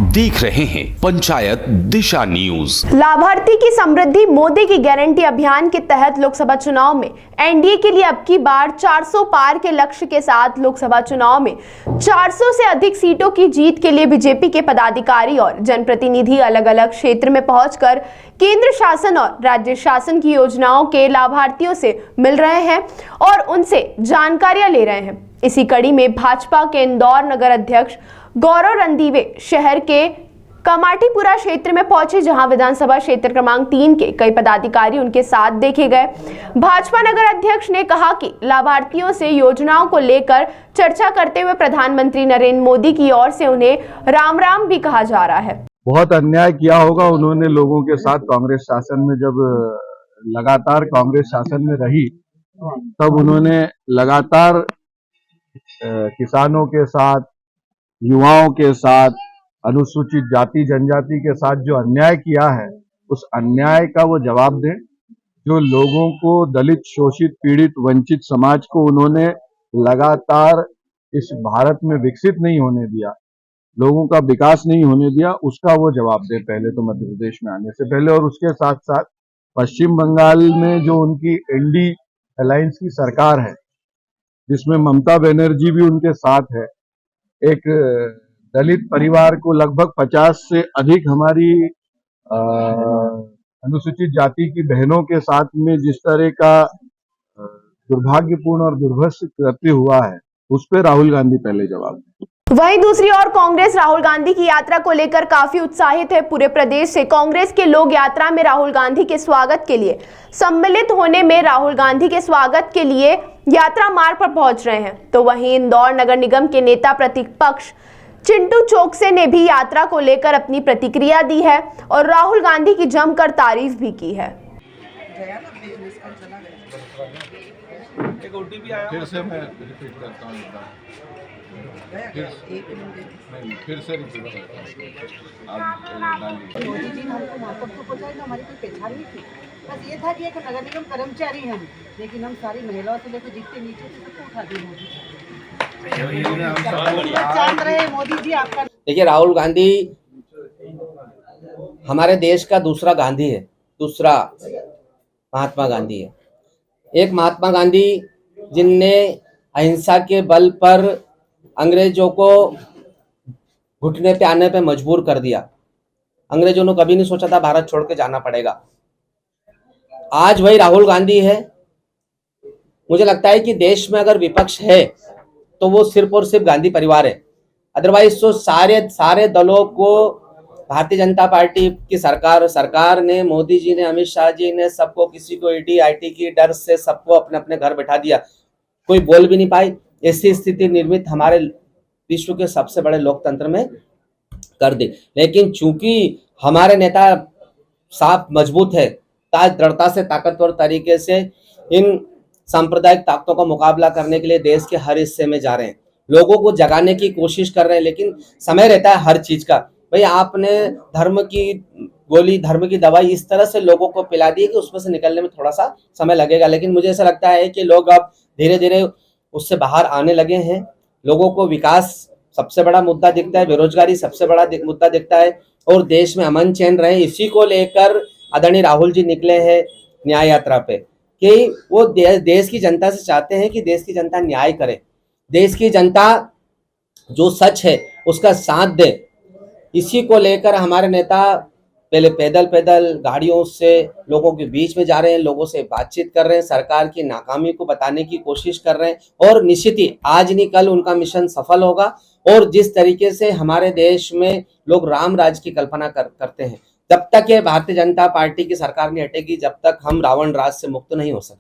देख रहे हैं पंचायत दिशा न्यूज। लाभार्थी की समृद्धि मोदी की गारंटी अभियान के तहत लोकसभा चुनाव में एनडीए के लिए अब की बार 400 पार के लक्ष्य के साथ लोकसभा चुनाव में 400 से अधिक सीटों की जीत के लिए बीजेपी के पदाधिकारी और जनप्रतिनिधि अलग अलग क्षेत्र में पहुंचकर केंद्र शासन और राज्य शासन की योजनाओं के लाभार्थियों से मिल रहे हैं और उनसे जानकारियां ले रहे हैं। इसी कड़ी में भाजपा के इंदौर नगर अध्यक्ष गौरव रणदीवे शहर के कमाटीपुरा क्षेत्र में पहुंचे, जहां विधानसभा क्षेत्र क्रमांक 3 के कई पदाधिकारी उनके साथ देखे गए। भाजपा नगर अध्यक्ष ने कहा कि लाभार्थियों से योजनाओं को लेकर चर्चा करते हुए प्रधानमंत्री नरेंद्र मोदी की ओर से उन्हें राम राम भी कहा जा रहा है। बहुत अन्याय किया होगा उन्होंने लोगों के साथ। कांग्रेस शासन में जब लगातार कांग्रेस शासन में रही तब उन्होंने लगातार किसानों के साथ, युवाओं के साथ, अनुसूचित जाति जनजाति के साथ जो अन्याय किया है, उस अन्याय का वो जवाब दें। जो लोगों को, दलित, शोषित, पीड़ित, वंचित समाज को उन्होंने लगातार इस भारत में विकसित नहीं होने दिया, लोगों का विकास नहीं होने दिया, उसका वो जवाब दें पहले तो मध्य प्रदेश में आने से पहले। और उसके साथ साथ पश्चिम बंगाल में जो उनकी एनडी अलायंस की सरकार है, जिसमें ममता बनर्जी भी उनके साथ है, एक दलित परिवार को लगभग 50 से अधिक हमारी अनुसूचित जाति की बहनों के साथ में जिस तरह का दुर्भाग्यपूर्ण और दुर्भत्स कृत्य हुआ है, उस पर राहुल गांधी पहले जवाब दें। वहीं दूसरी ओर कांग्रेस राहुल गांधी की यात्रा को लेकर काफी उत्साहित है। पूरे प्रदेश से कांग्रेस के लोग यात्रा में राहुल गांधी के स्वागत के लिए सम्मिलित होने में राहुल गांधी के स्वागत के लिए यात्रा मार्ग पर पहुंच रहे हैं। तो वहीं इंदौर नगर निगम के नेता प्रतिपक्ष चिंटू चौकसे ने भी यात्रा को लेकर अपनी प्रतिक्रिया दी है और राहुल गांधी की जमकर तारीफ भी की है। फिर से मैं रिपीट करता हूँ एक बार, फिर से रिपीट करता हूँ। मोदी जी ने हमको वहाँ तक तो पहुँचाई ना, हमारी कोई पहचान नहीं थी। बस ये था कि एक नगर निगम कर्मचारी हैं, लेकिन हम सारी महिलाओं से लेकर जितने नीचे से सबको उठा दिए मोदी जी। चांद रहे मोदी जी आपका। देखिए, राहुल गांधी हमारे देश का दूसरा गांधी है, दूसरा महात्मा गांधी है। एक महात्मा गांधी जिनने अहिंसा के बल पर अंग्रेजों को घुटने पे आने पे मजबूर कर दिया। अंग्रेजों ने कभी नहीं सोचा था भारत छोड़ के जाना पड़ेगा। आज वही राहुल गांधी है। मुझे लगता है कि देश में अगर विपक्ष है तो वो सिर्फ और सिर्फ गांधी परिवार है। अदरवाइज तो सारे दलों को भारतीय जनता पार्टी की सरकार ने, मोदी जी ने, अमित शाह जी ने सबको, किसी को ईडी आईटी की डर से सबको अपने अपने घर बैठा दिया। कोई बोल भी नहीं पाई। ऐसी स्थिति निर्मित हमारे विश्व के सबसे बड़े लोकतंत्र में कर दी। लेकिन चूंकि हमारे नेता साफ मजबूत है, दृढ़ता से, ताकतवर तरीके से इन सांप्रदायिक ताकतों का मुकाबला करने के लिए देश के हर हिस्से में जा रहे हैं, लोगों को जगाने की कोशिश कर रहे हैं। लेकिन समय रहता है हर चीज का। भाई, आपने धर्म की गोली, धर्म की दवाई इस तरह से लोगों को पिला दी कि उसमें से निकलने में थोड़ा सा समय लगेगा। लेकिन मुझे ऐसा लगता है कि लोग अब धीरे धीरे उससे बाहर आने लगे हैं। लोगों को विकास सबसे बड़ा मुद्दा दिखता है, बेरोजगारी सबसे बड़ा मुद्दा दिखता है, और देश में अमन चैन रहे, इसी को लेकर आदरणीय राहुल जी निकले हैं न्याय यात्रा पे, कि वो देश की जनता से चाहते हैं कि देश की जनता न्याय करे, देश की जनता जो सच है उसका साथ दे। इसी को लेकर हमारे नेता पहले पैदल गाड़ियों से लोगों के बीच में जा रहे हैं, लोगों से बातचीत कर रहे हैं, सरकार की नाकामी को बताने की कोशिश कर रहे हैं, और निश्चित ही आज नहीं कल उनका मिशन सफल होगा। और जिस तरीके से हमारे देश में लोग राम राज की कल्पना करते हैं, जब तक ये भारतीय जनता पार्टी की सरकार नहीं हटेगी, जब तक हम रावण राज से मुक्त नहीं हो सकते।